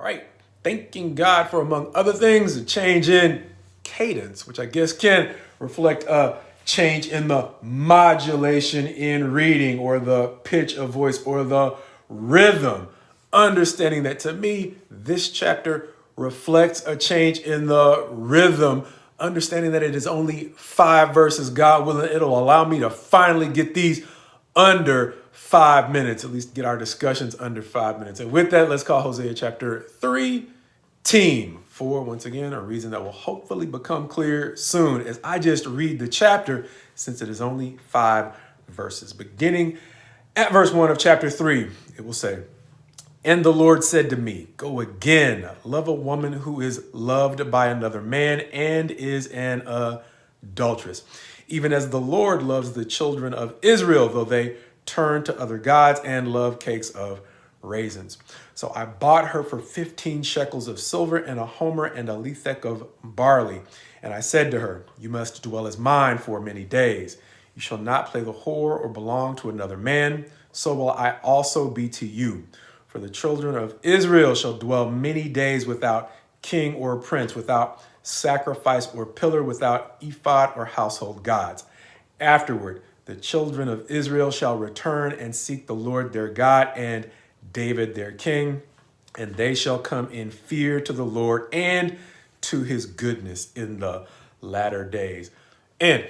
right. Thanking God for, among other things, a change in cadence, which I guess can reflect a change in the modulation in reading or the pitch of voice or the rhythm. Understanding that to me, this chapter reflects a change in the rhythm. Understanding that it is only 5 verses, God willing, it'll allow me to finally get these under 5 minutes, at least get our discussions under 5 minutes. And with that, let's call Hosea chapter 3 team. For, once again, a reason that will hopefully become clear soon as I just read the chapter, since it is only 5 verses. Beginning at verse 1 of chapter 3, it will say, "And the Lord said to me, go again, love a woman who is loved by another man and is an adulteress, even as the Lord loves the children of Israel, though they turn to other gods and love cakes of raisins. So I bought her for 15 shekels of silver and a homer and a lethek of barley. And I said to her, you must dwell as mine for many days. You shall not play the whore or belong to another man. So will I also be to you. For the children of Israel shall dwell many days without king or prince, without sacrifice or pillar, without ephod or household gods. Afterward, the children of Israel shall return and seek the Lord their God and David their king, and they shall come in fear to the Lord and to his goodness in the latter days." And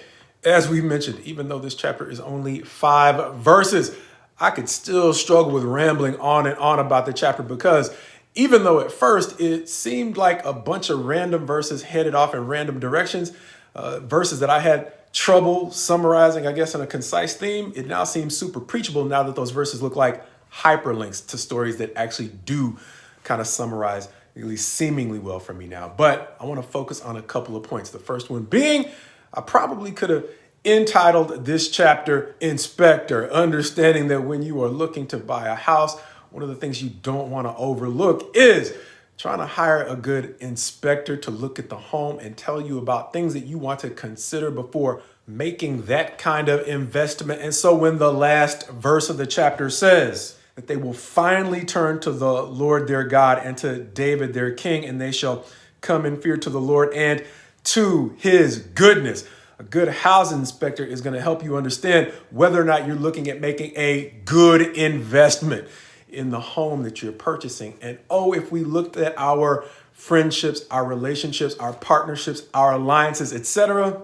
as we mentioned, even though this chapter is only 5 verses, I could still struggle with rambling on and on about the chapter, because even though at first it seemed like a bunch of random verses headed off in random directions, verses that I had trouble summarizing, I guess, in a concise theme, it now seems super preachable now that those verses look like hyperlinks to stories that actually do kind of summarize, at least seemingly well for me now. But I want to focus on a couple of points. The first one being, I probably could have entitled this chapter Inspector, understanding that when you are looking to buy a house, one of the things you don't want to overlook is trying to hire a good inspector to look at the home and tell you about things that you want to consider before making that kind of investment. And so when the last verse of the chapter says that they will finally turn to the Lord their God and to David their king, and they shall come in fear to the Lord and to his goodness. A good housing inspector is going to help you understand whether or not you're looking at making a good investment in the home that you're purchasing. And if we looked at our friendships, our relationships, our partnerships, our alliances, etc.,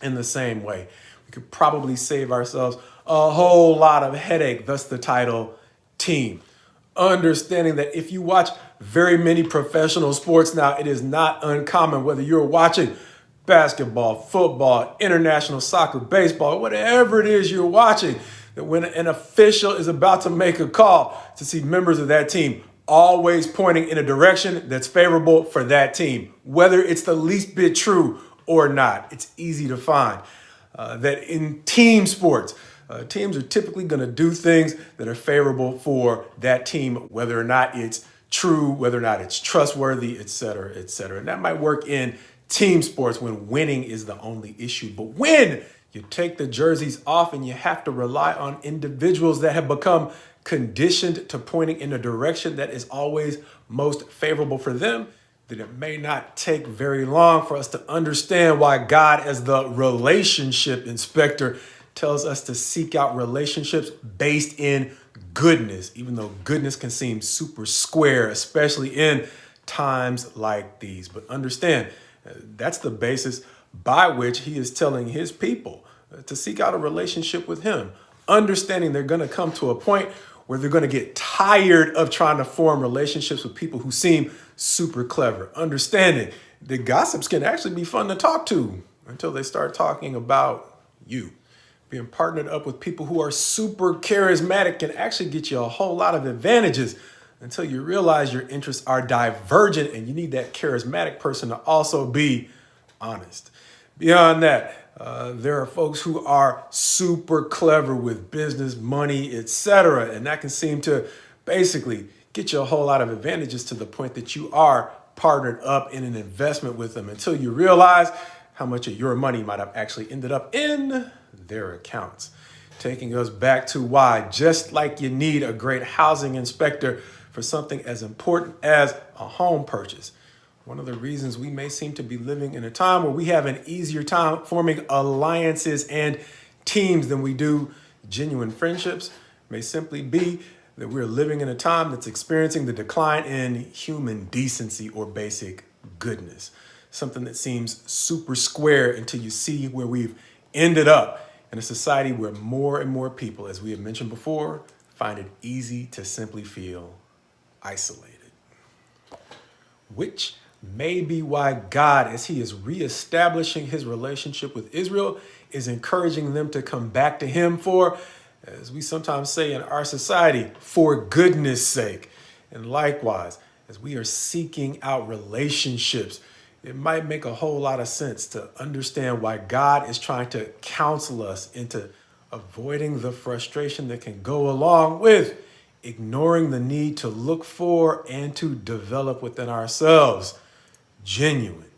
in the same way, we could probably save ourselves a whole lot of headache, thus the title Team. Understanding that if you watch very many professional sports now, it is not uncommon, whether you're watching basketball, football, international soccer, baseball, whatever it is you're watching, that when an official is about to make a call, to see members of that team always pointing in a direction that's favorable for that team, whether it's the least bit true or not. It's easy to find that in team sports, teams are typically going to do things that are favorable for that team, whether or not it's true, whether or not it's trustworthy, et cetera, et cetera. And that might work in team sports when winning is the only issue. But when you take the jerseys off and you have to rely on individuals that have become conditioned to pointing in a direction that is always most favorable for them, then it may not take very long for us to understand why God, as the relationship inspector, tells us to seek out relationships based in goodness, even though goodness can seem super square, especially in times like these. But understand, that's the basis by which he is telling his people to seek out a relationship with him, understanding they're going to come to a point where they're going to get tired of trying to form relationships with people who seem super clever, understanding that gossips can actually be fun to talk to until they start talking about you. Being partnered up with people who are super charismatic can actually get you a whole lot of advantages until you realize your interests are divergent and you need that charismatic person to also be honest. Beyond that, there are folks who are super clever with business, money, etc. And that can seem to basically get you a whole lot of advantages to the point that you are partnered up in an investment with them until you realize how much of your money might have actually ended up in their accounts. Taking us back to why, just like you need a great housing inspector for something as important as a home purchase. One of the reasons we may seem to be living in a time where we have an easier time forming alliances and teams than we do genuine friendships may simply be that we're living in a time that's experiencing the decline in human decency or basic goodness. Something that seems super square until you see where we've ended up in a society where more and more people, as we have mentioned before, find it easy to simply feel isolated. Which may be why God, as he is reestablishing his relationship with Israel, is encouraging them to come back to him for, as we sometimes say in our society, for goodness sake. And likewise, as we are seeking out relationships, it might make a whole lot of sense to understand why God is trying to counsel us into avoiding the frustration that can go along with ignoring the need to look for and to develop within ourselves genuine.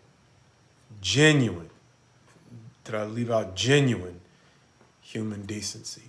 Did I leave out genuine human decency?